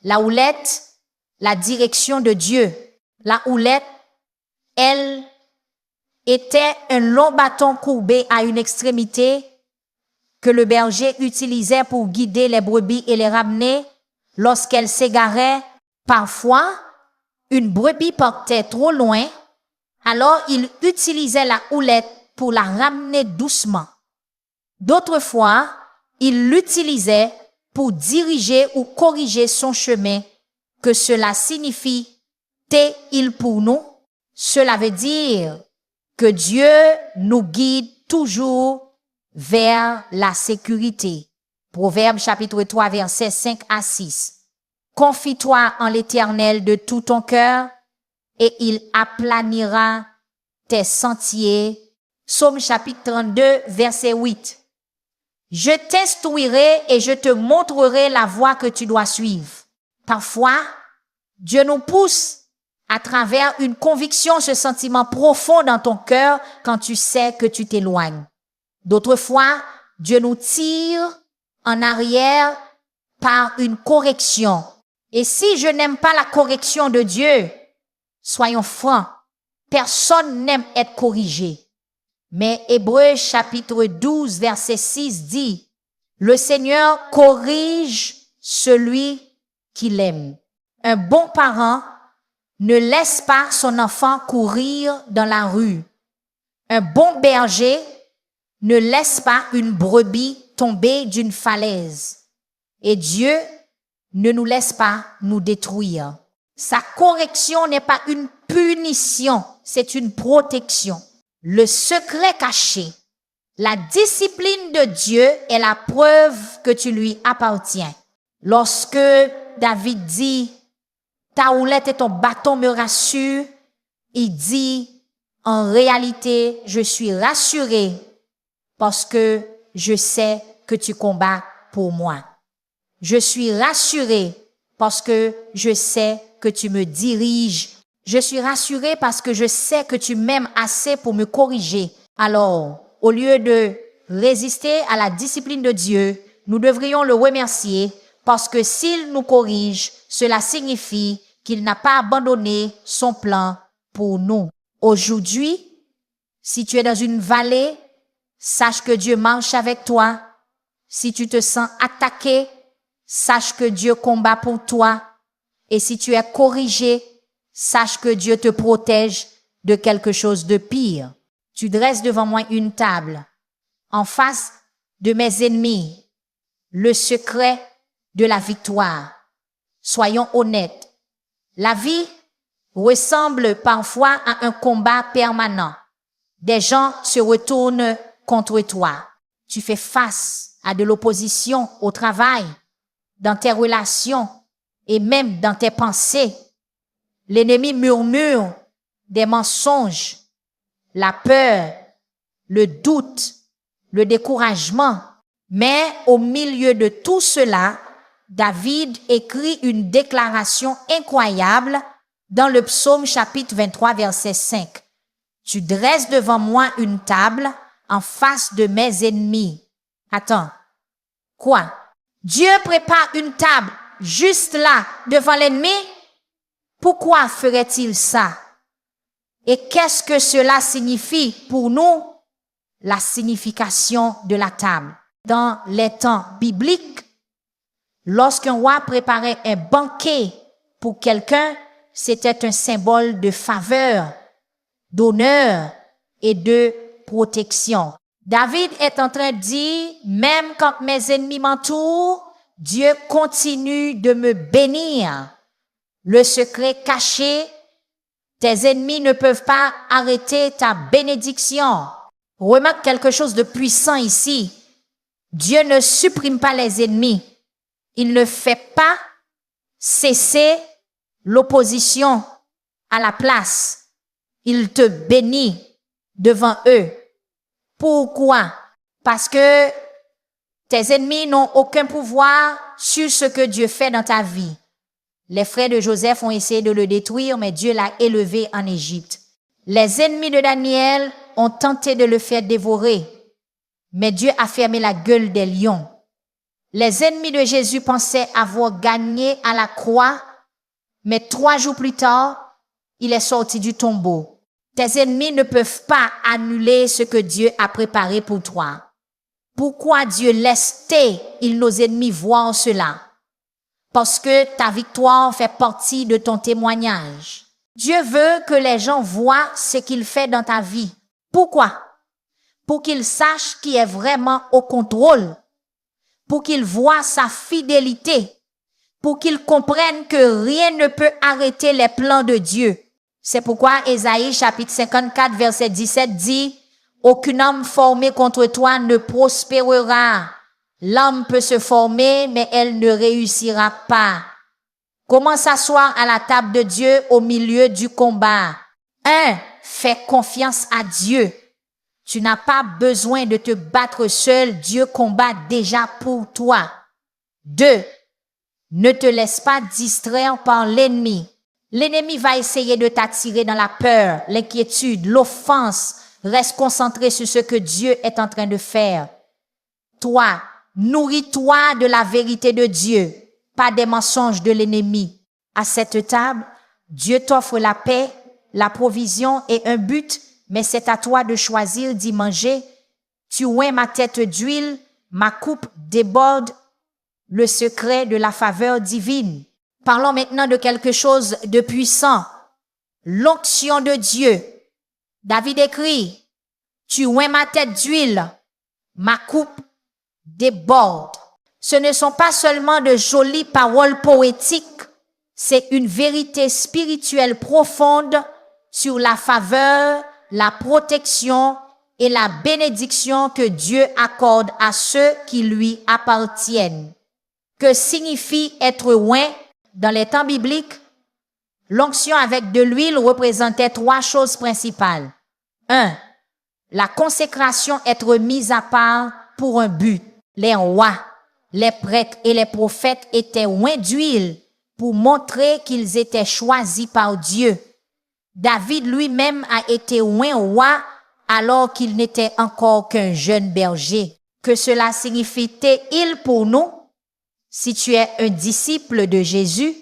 Speaker 1: La houlette, la direction de Dieu. La houlette, elle était un long bâton courbé à une extrémité que le berger utilisait pour guider les brebis et les ramener lorsqu'elles s'égaraient Parfois, une brebis partait trop loin, alors il utilisait la houlette pour la ramener doucement. D'autres fois, il l'utilisait pour diriger ou corriger son chemin, que cela signifie « T-il pour nous ». Cela veut dire que Dieu nous guide toujours vers la sécurité. Proverbe chapitre 3, versets 5 à 6. Confie-toi en l'Éternel de tout ton cœur et il aplanira tes sentiers. Psaume chapitre 32, verset 8. Je t'instruirai et je te montrerai la voie que tu dois suivre. Parfois, Dieu nous pousse à travers une conviction, ce sentiment profond dans ton cœur quand tu sais que tu t'éloignes. D'autres fois, Dieu nous tire en arrière par une correction. Et si je n'aime pas la correction de Dieu, soyons francs, personne n'aime être corrigé. Mais Hébreux chapitre 12 verset 6 dit, le Seigneur corrige celui qui l'aime. Un bon parent ne laisse pas son enfant courir dans la rue. Un bon berger ne laisse pas une brebis tomber d'une falaise. Et Dieu ne nous laisse pas nous détruire. Sa correction n'est pas une punition, c'est une protection. Le secret caché, la discipline de Dieu est la preuve que tu lui appartiens. Lorsque David dit, ta houlette et ton bâton me rassurent, il dit, en réalité, je suis rassuré parce que je sais que tu combats pour moi. Je suis rassuré parce que je sais que tu me diriges. Je suis rassuré parce que je sais que tu m'aimes assez pour me corriger. Alors, au lieu de résister à la discipline de Dieu, nous devrions le remercier parce que s'il nous corrige, cela signifie qu'il n'a pas abandonné son plan pour nous. Aujourd'hui, si tu es dans une vallée, sache que Dieu marche avec toi. Si tu te sens attaqué, sache que Dieu combat pour toi. Et si tu es corrigé, sache que Dieu te protège de quelque chose de pire. Tu dresses devant moi une table, en face de mes ennemis, le secret de la victoire. Soyons honnêtes. La vie ressemble parfois à un combat permanent. Des gens se retournent contre toi. Tu fais face à de l'opposition au travail, dans tes relations et même dans tes pensées. L'ennemi murmure des mensonges, la peur, le doute, le découragement. Mais au milieu de tout cela, David écrit une déclaration incroyable dans le psaume chapitre 23 verset 5. Tu dresses devant moi une table en face de mes ennemis. Attends. Quoi? Dieu prépare une table juste là devant l'ennemi? Pourquoi ferait-il ça? Et qu'est-ce que cela signifie pour nous? La signification de la table. Dans les temps bibliques, lorsqu'un roi préparait un banquet pour quelqu'un, c'était un symbole de faveur, d'honneur et de protection. David est en train de dire, même quand mes ennemis m'entourent, Dieu continue de me bénir. Le secret caché, tes ennemis ne peuvent pas arrêter ta bénédiction. Remarque quelque chose de puissant ici. Dieu ne supprime pas les ennemis. Il ne fait pas cesser l'opposition à la place. Il te bénit devant eux. Pourquoi? Parce que tes ennemis n'ont aucun pouvoir sur ce que Dieu fait dans ta vie. Les frères de Joseph ont essayé de le détruire, mais Dieu l'a élevé en Égypte. Les ennemis de Daniel ont tenté de le faire dévorer, mais Dieu a fermé la gueule des lions. Les ennemis de Jésus pensaient avoir gagné à la croix, mais 3 jours plus tard, il est sorti du tombeau. Tes ennemis ne peuvent pas annuler ce que Dieu a préparé pour toi. Pourquoi Dieu laisse nos ennemis voir cela? parce que ta victoire fait partie de ton témoignage. Dieu veut que les gens voient ce qu'il fait dans ta vie. Pourquoi? Pour qu'ils sachent qui est vraiment au contrôle, pour qu'ils voient sa fidélité, pour qu'ils comprennent que rien ne peut arrêter les plans de Dieu. C'est pourquoi Ésaïe chapitre 54 verset 17 dit, « Aucun homme formé contre toi ne prospérera. L'homme peut se former, mais elle ne réussira pas. » Comment s'asseoir à la table de Dieu au milieu du combat? 1. Fais confiance à Dieu. Tu n'as pas besoin de te battre seul, Dieu combat déjà pour toi. 2. Ne te laisse pas distraire par l'ennemi. L'ennemi va essayer de t'attirer dans la peur, l'inquiétude, l'offense. Reste concentré sur ce que Dieu est en train de faire. 3. Nourris-toi de la vérité de Dieu, pas des mensonges de l'ennemi. À cette table, Dieu t'offre la paix, la provision et un but, mais c'est à toi de choisir d'y manger. Tu oins ma tête d'huile, ma coupe déborde, le secret de la faveur divine. Parlons maintenant de quelque chose de puissant. L'onction de Dieu. David écrit, tu oins ma tête d'huile, ma coupe déborde. Ce ne sont pas seulement de jolies paroles poétiques, c'est une vérité spirituelle profonde sur la faveur, la protection et la bénédiction que Dieu accorde à ceux qui lui appartiennent. Que signifie être oint? Dans les temps bibliques, l'onction avec de l'huile représentait 3 choses principales. 1. La consécration, être mise à part pour un but. Les rois, les prêtres et les prophètes étaient oints d'huile pour montrer qu'ils étaient choisis par Dieu. David lui-même a été oint roi alors qu'il n'était encore qu'un jeune berger. Que cela signifie-t-il pour nous? Si tu es un disciple de Jésus,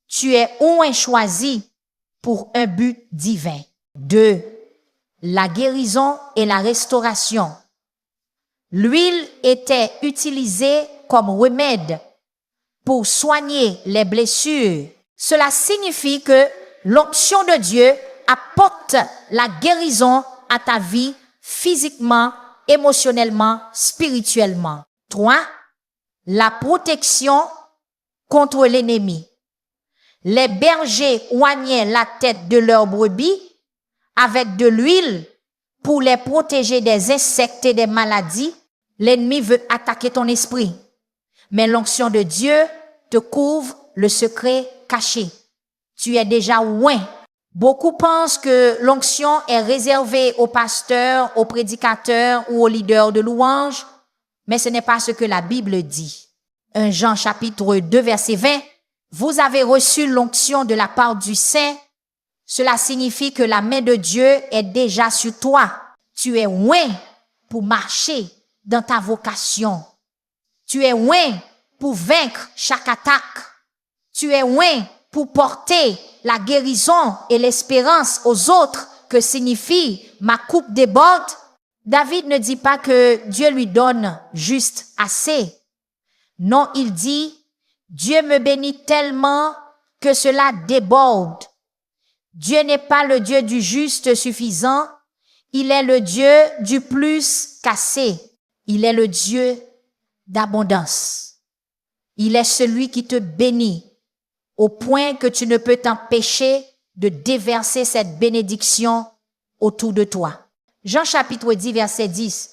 Speaker 1: tu es oint choisi pour un but divin. 2. La guérison et la restauration. L'huile était utilisée comme remède pour soigner les blessures. Cela signifie que l'onction de Dieu apporte la guérison à ta vie physiquement, émotionnellement, spirituellement. 3. La protection contre l'ennemi. Les bergers oignaient la tête de leurs brebis avec de l'huile pour les protéger des insectes et des maladies. L'ennemi veut attaquer ton esprit, mais l'onction de Dieu te couvre le secret caché. Tu es déjà oint. Beaucoup pensent que l'onction est réservée aux pasteurs, aux prédicateurs ou aux leaders de louanges, mais ce n'est pas ce que la Bible dit. 1 Jean chapitre 2 verset 20, vous avez reçu l'onction de la part du Saint. Cela signifie que la main de Dieu est déjà sur toi. Tu es oint pour marcher dans ta vocation. Tu es oint pour vaincre chaque attaque. Tu es oint pour porter la guérison et l'espérance aux autres que signifie ma coupe déborde. David ne dit pas que Dieu lui donne juste assez. Non, il dit, Dieu me bénit tellement que cela déborde. Dieu n'est pas le Dieu du juste suffisant, il est le Dieu du plus qu'assez. Il est le Dieu d'abondance. Il est celui qui te bénit au point que tu ne peux t'empêcher de déverser cette bénédiction autour de toi. Jean chapitre 10 verset 10.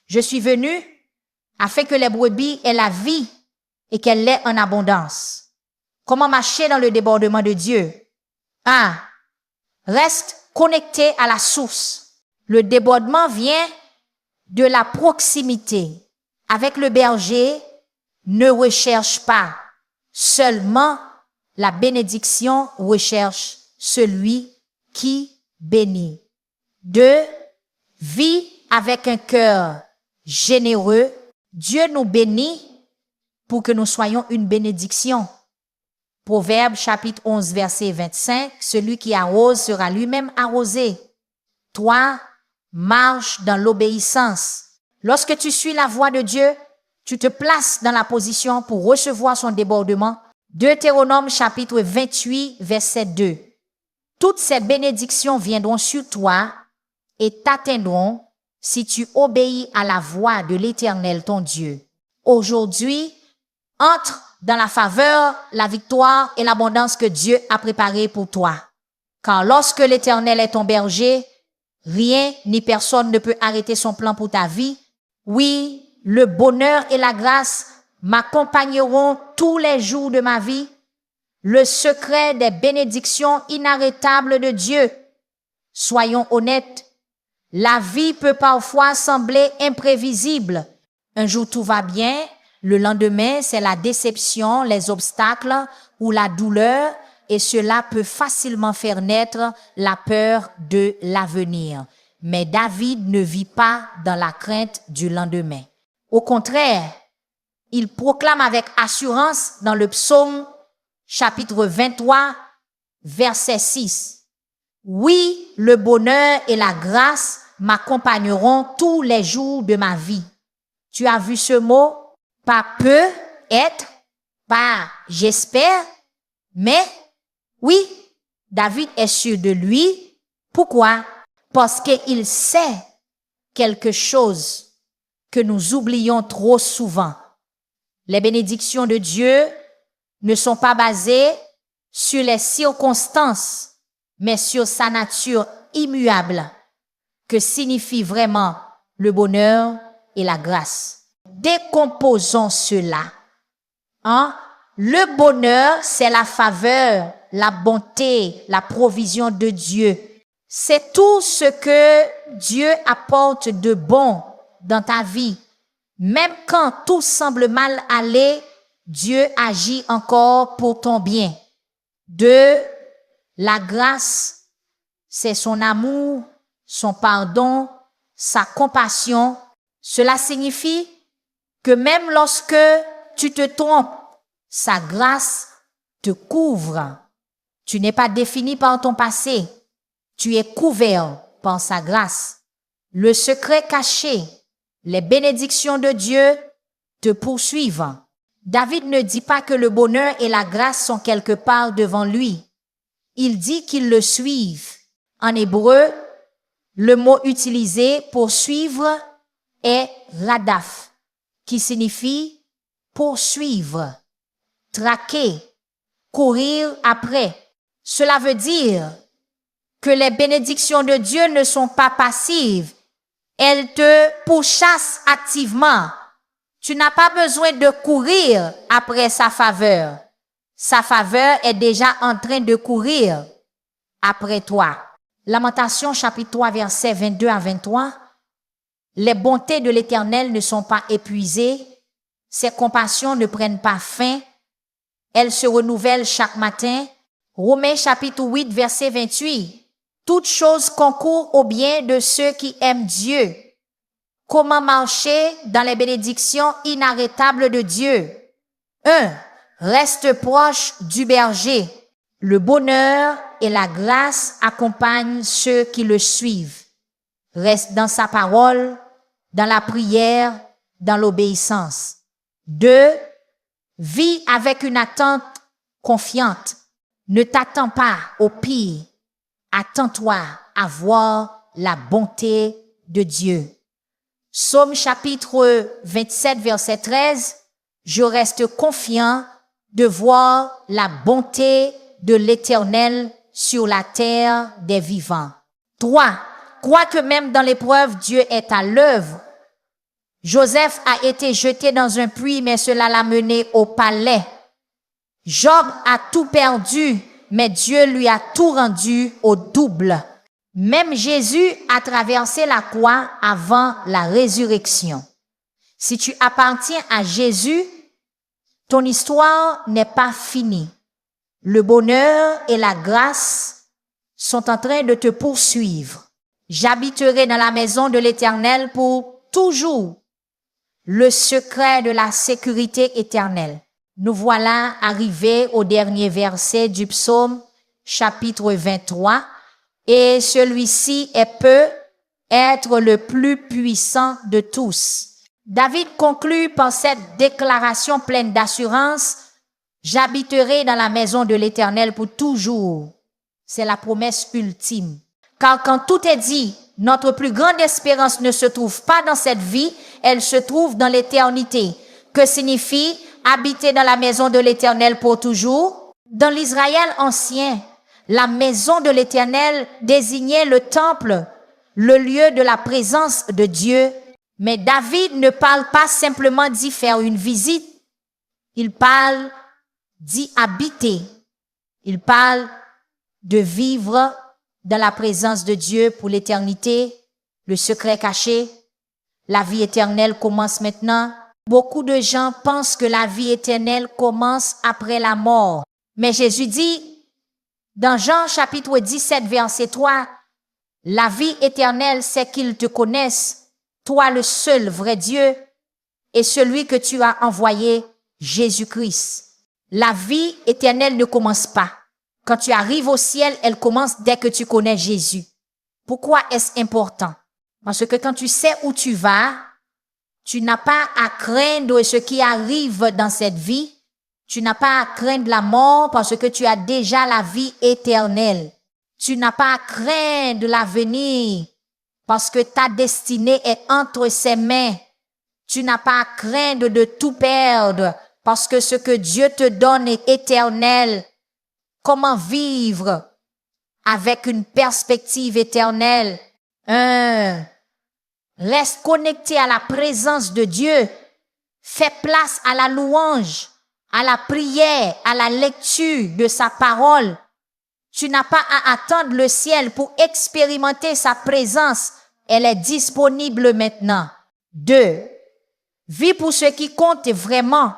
Speaker 1: Je suis venu afin que les brebis aient la vie et qu'elle l'ait en abondance. Comment marcher dans le débordement de Dieu? 1. Reste connecté à la source. Le débordement vient de la proximité. Avec le berger, ne recherche pas seulement la bénédiction, recherche celui qui bénit. 2. Vis avec un cœur généreux. Dieu nous bénit pour que nous soyons une bénédiction. Proverbe chapitre 11 verset 25, celui qui arrose sera lui-même arrosé. 3. Marche dans l'obéissance. Lorsque tu suis la voie de Dieu, tu te places dans la position pour recevoir son débordement Deutéronome chapitre 28, verset 2. Toutes ces bénédictions viendront sur toi et t'atteindront si tu obéis à la voix de l'Éternel ton Dieu. Aujourd'hui, entre dans la faveur, la victoire et l'abondance que Dieu a préparée pour toi. Car lorsque l'Éternel est ton berger, rien ni personne ne peut arrêter son plan pour ta vie. Oui, le bonheur et la grâce m'accompagneront tous les jours de ma vie. Le secret des bénédictions inarrêtables de Dieu. Soyons honnêtes, la vie peut parfois sembler imprévisible. Un jour tout va bien, le lendemain c'est la déception, les obstacles ou la douleur et cela peut facilement faire naître la peur de l'avenir. Mais David ne vit pas dans la crainte du lendemain. Au contraire, il proclame avec assurance dans le psaume chapitre 23, verset 6. Oui, le bonheur et la grâce m'accompagneront tous les jours de ma vie. Tu as vu ce mot? Pas peut être, pas j'espère, mais oui, David est sûr de lui. Pourquoi? Parce qu'il sait quelque chose que nous oublions trop souvent. Les bénédictions de Dieu ne sont pas basées sur les circonstances, mais sur sa nature immuable, que signifie vraiment le bonheur et la grâce. Décomposons cela. Le bonheur, c'est la faveur, la bonté, la provision de Dieu. C'est tout ce que Dieu apporte de bon dans ta vie. Même quand tout semble mal aller, Dieu agit encore pour ton bien. 2. La grâce, c'est son amour, son pardon, sa compassion. Cela signifie que même lorsque tu te trompes, sa grâce te couvre. Tu n'es pas défini par ton passé. Tu es couvert par sa grâce. Le secret caché, les bénédictions de Dieu te poursuivent. David ne dit pas que le bonheur et la grâce sont quelque part devant lui. Il dit qu'ils le suivent. En hébreu, le mot utilisé pour suivre est radaf, qui signifie poursuivre, traquer, courir après. Cela veut dire que les bénédictions de Dieu ne sont pas passives. Elles te pourchassent activement. Tu n'as pas besoin de courir après sa faveur. Sa faveur est déjà en train de courir après toi. Lamentation chapitre 3 versets 22 à 23. Les bontés de l'Éternel ne sont pas épuisées. Ses compassions ne prennent pas fin. Elles se renouvellent chaque matin. Romains chapitre 8 verset 28. Toutes choses concourent au bien de ceux qui aiment Dieu. Comment marcher dans les bénédictions inarrêtables de Dieu? 1. Reste proche du berger. Le bonheur et la grâce accompagnent ceux qui le suivent. Reste dans sa parole, dans la prière, dans l'obéissance. 2. Vis avec une attente confiante. Ne t'attends pas au pire. Attends-toi à voir la bonté de Dieu. Psaume chapitre 27, verset 13. Je reste confiant de voir la bonté de l'Éternel sur la terre des vivants. 3. Quoique même dans l'épreuve, Dieu est à l'œuvre. Joseph a été jeté dans un puits, mais cela l'a mené au palais. Job a tout perdu, mais Dieu lui a tout rendu au double. Même Jésus a traversé la croix avant la résurrection. Si tu appartiens à Jésus, ton histoire n'est pas finie. Le bonheur et la grâce sont en train de te poursuivre. J'habiterai dans la maison de l'Éternel pour toujours. Le secret de la sécurité éternelle. Nous voilà arrivés au dernier verset du psaume, chapitre 23, et celui-ci peut être le plus puissant de tous. David conclut par cette déclaration pleine d'assurance: J'habiterai dans la maison de l'Éternel pour toujours. C'est la promesse ultime. Car quand tout est dit, notre plus grande espérance ne se trouve pas dans cette vie, elle se trouve dans l'éternité. Que signifie habiter dans la maison de l'Éternel pour toujours? Dans l'Israël ancien, la maison de l'Éternel désignait le temple, le lieu de la présence de Dieu. Mais David ne parle pas simplement d'y faire une visite. Il parle d'y habiter. Il parle de vivre dans la présence de Dieu pour l'éternité, le secret caché. La vie éternelle commence maintenant. Beaucoup de gens pensent que la vie éternelle commence après la mort. Mais Jésus dit, dans Jean chapitre 17, verset 3, la vie éternelle, c'est qu'ils te connaissent, toi le seul vrai Dieu, et celui que tu as envoyé, Jésus-Christ. La vie éternelle ne commence pas. Quand tu arrives au ciel, elle commence dès que tu connais Jésus. Pourquoi est-ce important? Parce que quand tu sais où tu vas, tu n'as pas à craindre ce qui arrive dans cette vie. Tu n'as pas à craindre la mort parce que tu as déjà la vie éternelle. Tu n'as pas à craindre l'avenir parce que ta destinée est entre ses mains. Tu n'as pas à craindre de tout perdre parce que ce que Dieu te donne est éternel. Comment vivre avec une perspective éternelle? Reste connecté à la présence de Dieu. Fais place à la louange, à la prière, à la lecture de sa parole. Tu n'as pas à attendre le ciel pour expérimenter sa présence. Elle est disponible maintenant. 2. Vis pour ce qui compte vraiment.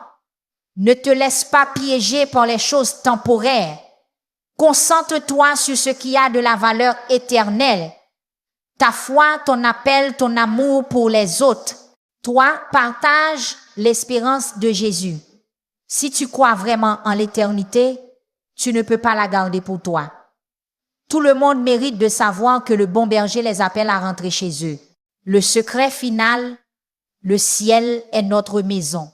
Speaker 1: Ne te laisse pas piéger par les choses temporaires. Concentre-toi sur ce qui a de la valeur éternelle. Ta foi, ton appel, ton amour pour les autres. Toi, partage l'espérance de Jésus. Si tu crois vraiment en l'éternité, tu ne peux pas la garder pour toi. Tout le monde mérite de savoir que le bon berger les appelle à rentrer chez eux. Le secret final, le ciel est notre maison.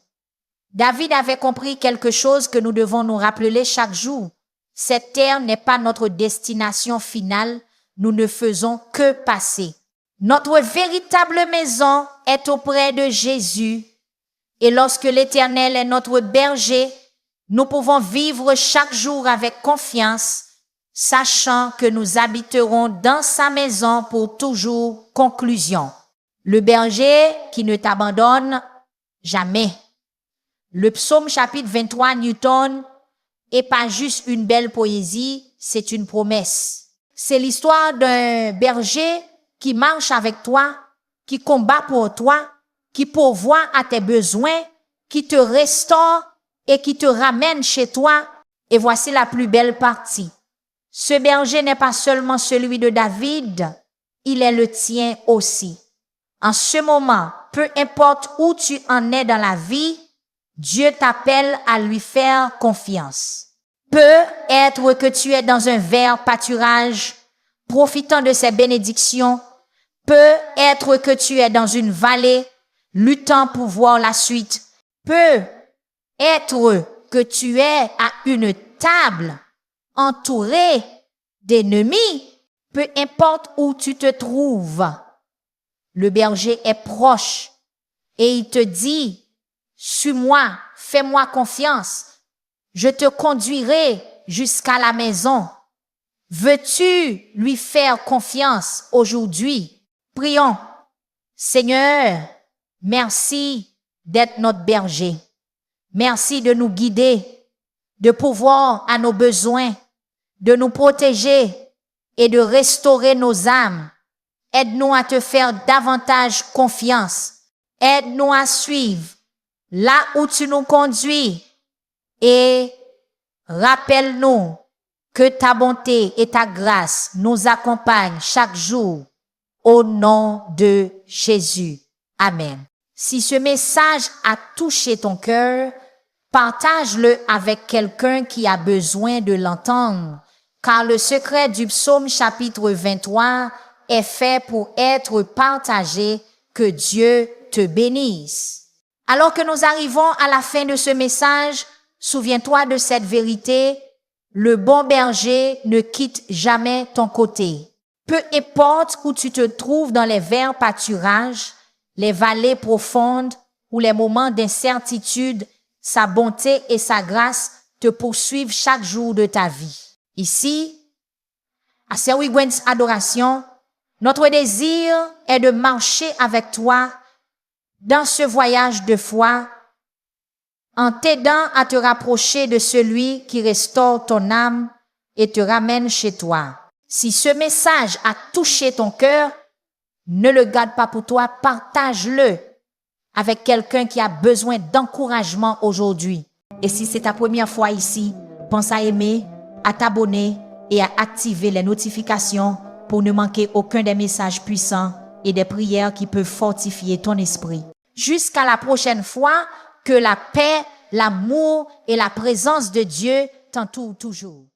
Speaker 1: David avait compris quelque chose que nous devons nous rappeler chaque jour. Cette terre n'est pas notre destination finale, nous ne faisons que passer. Notre véritable maison est auprès de Jésus. Et lorsque l'Éternel est notre berger, nous pouvons vivre chaque jour avec confiance, sachant que nous habiterons dans sa maison pour toujours. Conclusion. Le berger qui ne t'abandonne jamais. Le psaume chapitre 23, Newton, est pas juste une belle poésie, c'est une promesse. C'est l'histoire d'un berger qui marche avec toi, qui combat pour toi, qui pourvoit à tes besoins, qui te restaure et qui te ramène chez toi. Et voici la plus belle partie. Ce berger n'est pas seulement celui de David, il est le tien aussi. En ce moment, peu importe où tu en es dans la vie, Dieu t'appelle à lui faire confiance. Peut être que tu es dans un vert pâturage, profitant de ses bénédictions. Peut être que tu es dans une vallée, luttant pour voir la suite. Peut être que tu es à une table, entouré d'ennemis. Peu importe où tu te trouves, le berger est proche et il te dit, suis-moi, fais-moi confiance. Je te conduirai jusqu'à la maison. Veux-tu lui faire confiance aujourd'hui? Prions. Seigneur, merci d'être notre berger. Merci de nous guider, de pourvoir à nos besoins, de nous protéger et de restaurer nos âmes. Aide-nous à te faire davantage confiance. Aide-nous à suivre là où tu nous conduis et rappelle-nous que ta bonté et ta grâce nous accompagnent chaque jour. Au nom de Jésus. Amen. Si ce message a touché ton cœur, partage-le avec quelqu'un qui a besoin de l'entendre, car le secret du psaume chapitre 23 est fait pour être partagé. Que Dieu te bénisse. Alors que nous arrivons à la fin de ce message, souviens-toi de cette vérité, le bon berger ne quitte jamais ton côté. Peu importe où tu te trouves dans les verts pâturages, les vallées profondes ou les moments d'incertitude, sa bonté et sa grâce te poursuivent chaque jour de ta vie. Ici, à Serwigwens Adoration, notre désir est de marcher avec toi dans ce voyage de foi en t'aidant à te rapprocher de celui qui restaure ton âme et te ramène chez toi. Si ce message a touché ton cœur, ne le garde pas pour toi, partage-le avec quelqu'un qui a besoin d'encouragement aujourd'hui. Et si c'est ta première fois ici, pense à aimer, à t'abonner et à activer les notifications pour ne manquer aucun des messages puissants et des prières qui peuvent fortifier ton esprit. Jusqu'à la prochaine fois, que la paix, l'amour et la présence de Dieu t'entourent toujours.